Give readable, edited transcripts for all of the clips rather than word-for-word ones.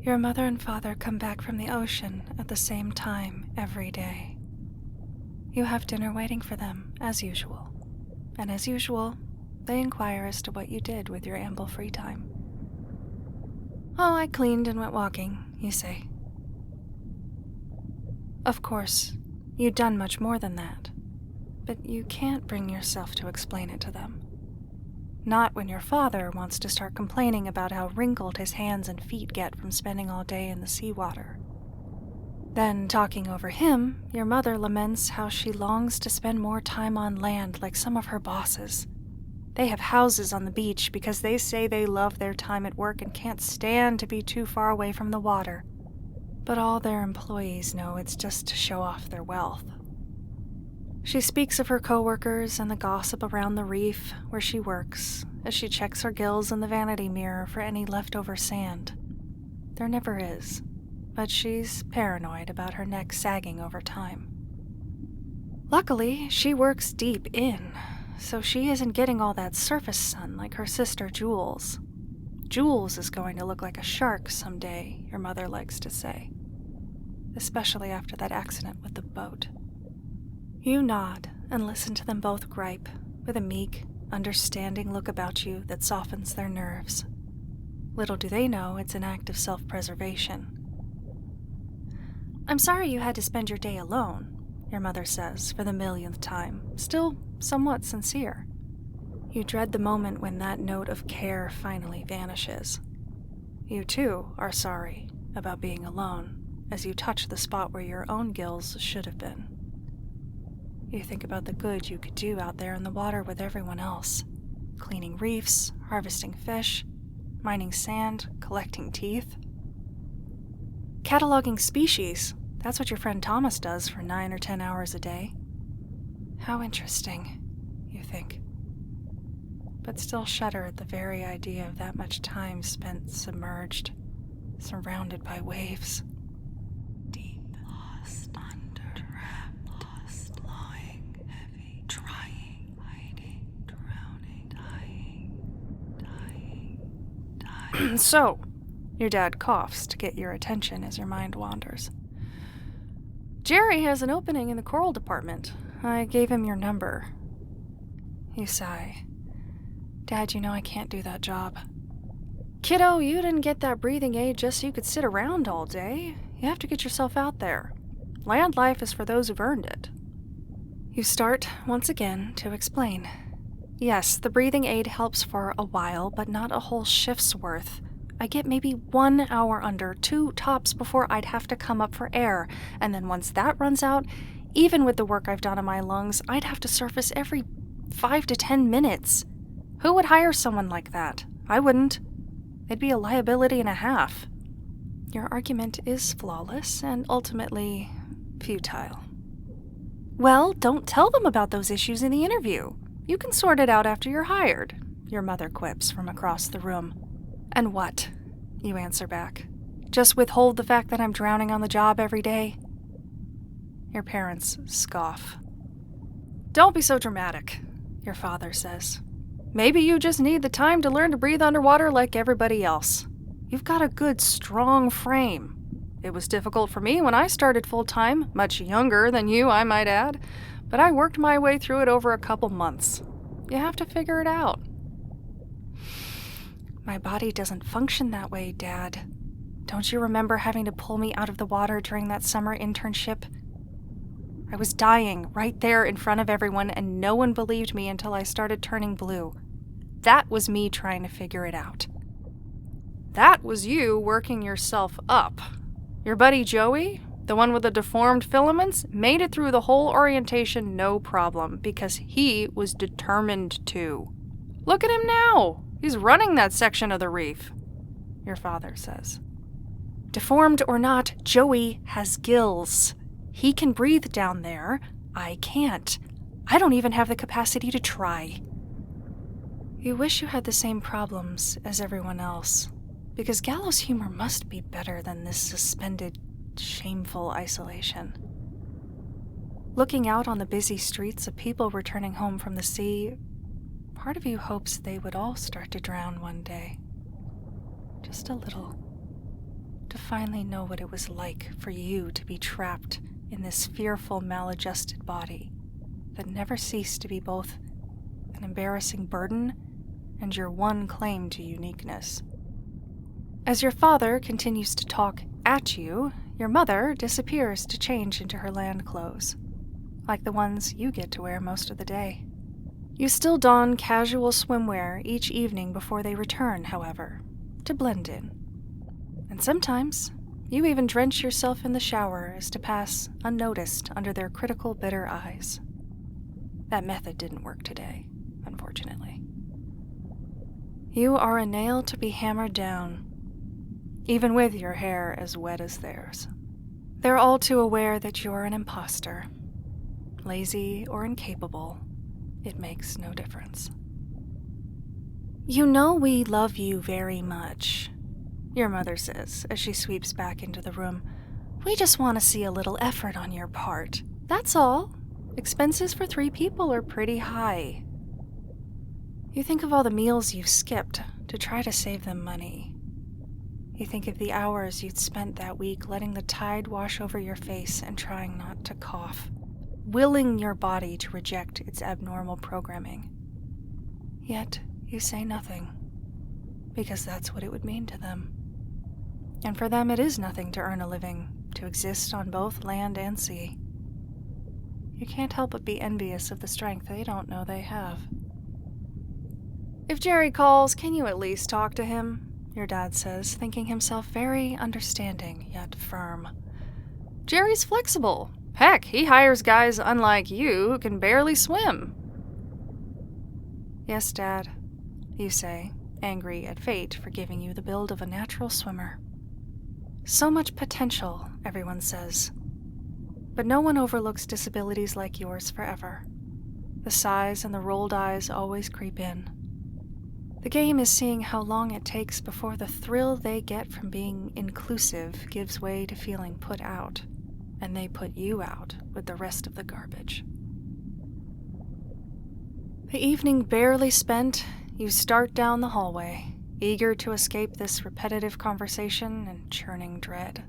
Your mother and father come back from the ocean at the same time every day. You have dinner waiting for them, as usual. And as usual, they inquire as to what you did with your ample free time. Oh, I cleaned and went walking, you say. Of course, you'd done much more than that, but you can't bring yourself to explain it to them. Not when your father wants to start complaining about how wrinkled his hands and feet get from spending all day in the seawater. Then, talking over him, your mother laments how she longs to spend more time on land like some of her bosses. They have houses on the beach because they say they love their time at work and can't stand to be too far away from the water. But all their employees know it's just to show off their wealth. She speaks of her coworkers and the gossip around the reef where she works as she checks her gills in the vanity mirror for any leftover sand. There never is, but she's paranoid about her neck sagging over time. Luckily, she works deep in, so she isn't getting all that surface sun like her sister Jules. Jules is going to look like a shark someday, your mother likes to say, especially after that accident with the boat. You nod and listen to them both gripe, with a meek, understanding look about you that softens their nerves. Little do they know it's an act of self-preservation. I'm sorry you had to spend your day alone, your mother says for the millionth time, still somewhat sincere. You dread the moment when that note of care finally vanishes. You too are sorry about being alone as you touch the spot where your own gills should have been. You think about the good you could do out there in the water with everyone else. Cleaning reefs, harvesting fish, mining sand, collecting teeth. Cataloging species, that's what your friend Thomas does for 9 or 10 hours a day. How interesting, you think. But still shudder at the very idea of that much time spent submerged, surrounded by waves. Deep, lost, under, trapped, lost, lying, heavy, trying, hiding, drowning, dying. So, your dad coughs to get your attention as your mind wanders. Jerry has an opening in the choral department. I gave him your number. You sigh. Dad, you know I can't do that job. Kiddo, you didn't get that breathing aid just so you could sit around all day. You have to get yourself out there. Land life is for those who've earned it. You start, once again, to explain. Yes, the breathing aid helps for a while, but not a whole shift's worth. I get maybe 1 hour under, 2 tops before I'd have to come up for air, and then once that runs out, even with the work I've done on my lungs, I'd have to surface every 5 to 10 minutes. Who would hire someone like that? I wouldn't. It'd be a liability and a half. Your argument is flawless and ultimately futile. Well, don't tell them about those issues in the interview. You can sort it out after you're hired, your mother quips from across the room. And what? You answer back. Just withhold the fact that I'm drowning on the job every day? Your parents scoff. Don't be so dramatic, your father says. Maybe you just need the time to learn to breathe underwater like everybody else. You've got a good, strong frame. It was difficult for me when I started full-time, much younger than you, I might add, but I worked my way through it over a couple months. You have to figure it out. My body doesn't function that way, Dad. Don't you remember having to pull me out of the water during that summer internship? I was dying right there in front of everyone, and no one believed me until I started turning blue. That was me trying to figure it out. That was you working yourself up. Your buddy Joey, the one with the deformed filaments, made it through the whole orientation no problem because he was determined to. Look at him now. He's running that section of the reef, your father says. Deformed or not, Joey has gills. He can breathe down there. I can't. I don't even have the capacity to try. You wish you had the same problems as everyone else, because gallows humor must be better than this suspended, shameful isolation. Looking out on the busy streets of people returning home from the sea, part of you hopes they would all start to drown one day. Just a little. to finally know what it was like for you to be trapped in this fearful, maladjusted body that never ceased to be both an embarrassing burden and your one claim to uniqueness. As your father continues to talk at you, your mother disappears to change into her land clothes, like the ones you get to wear most of the day. You still don casual swimwear each evening before they return, however, to blend in. And sometimes, you even drench yourself in the shower as to pass unnoticed under their critical, bitter eyes. That method didn't work today, unfortunately. You are a nail to be hammered down, even with your hair as wet as theirs. They're all too aware that you're an imposter. Lazy or incapable, it makes no difference. You know we love you very much, your mother says as she sweeps back into the room. We just want to see a little effort on your part. That's all. Expenses for 3 people are pretty high. You think of all the meals you've skipped to try to save them money. You think of the hours you'd spent that week letting the tide wash over your face and trying not to cough, willing your body to reject its abnormal programming. Yet you say nothing, because that's what it would mean to them. And for them it is nothing to earn a living, to exist on both land and sea. You can't help but be envious of the strength they don't know they have. If Jerry calls, can you at least talk to him? Your dad says, thinking himself very understanding yet firm. Jerry's flexible. Heck, he hires guys unlike you who can barely swim. Yes, Dad, you say, angry at fate for giving you the build of a natural swimmer. So much potential, everyone says. But no one overlooks disabilities like yours forever. The sighs and the rolled eyes always creep in. The game is seeing how long it takes before the thrill they get from being inclusive gives way to feeling put out, and they put you out with the rest of the garbage. The evening barely spent, you start down the hallway, eager to escape this repetitive conversation and churning dread.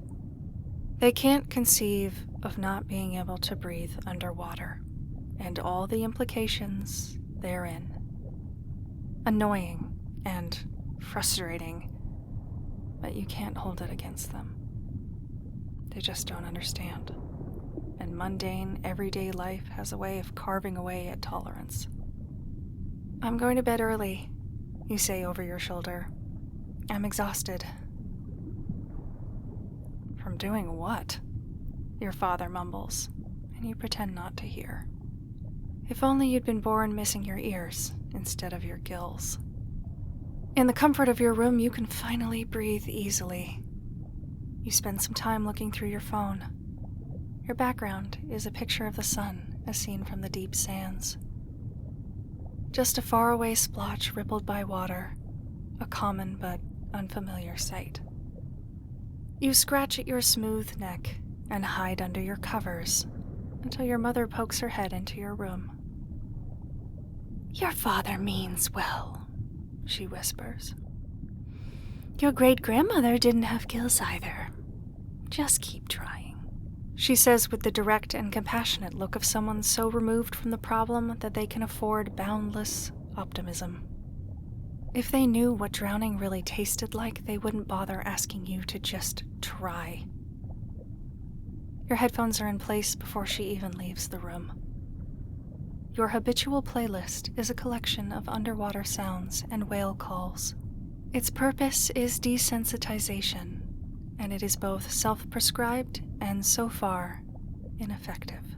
They can't conceive of not being able to breathe underwater, and all the implications therein. Annoying and frustrating, but you can't hold it against them. They just don't understand, and mundane, everyday life has a way of carving away at tolerance. I'm going to bed early, you say over your shoulder. I'm exhausted. From doing what? Your father mumbles, and you pretend not to hear. If only you'd been born missing your ears instead of your gills. In the comfort of your room, you can finally breathe easily. You spend some time looking through your phone. Your background is a picture of the sun as seen from the deep sands. Just a faraway splotch rippled by water, a common but unfamiliar sight. You scratch at your smooth neck and hide under your covers until your mother pokes her head into your room. Your father means well, she whispers. Your great-grandmother didn't have gills either. Just keep trying, she says with the direct and compassionate look of someone so removed from the problem that they can afford boundless optimism. If they knew what drowning really tasted like, they wouldn't bother asking you to just try. Your headphones are in place before she even leaves the room. Your habitual playlist is a collection of underwater sounds and whale calls. Its purpose is desensitization, and it is both self-prescribed and, so far, ineffective.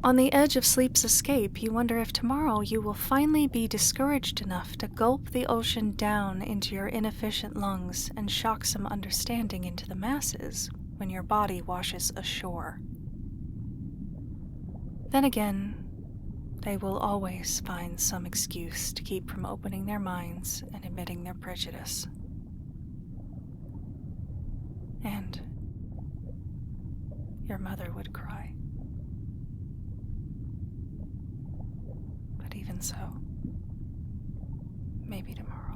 On the edge of sleep's escape, you wonder if tomorrow you will finally be discouraged enough to gulp the ocean down into your inefficient lungs and shock some understanding into the masses when your body washes ashore. Then again, they will always find some excuse to keep from opening their minds and admitting their prejudice. And your mother would cry. But even so, maybe tomorrow.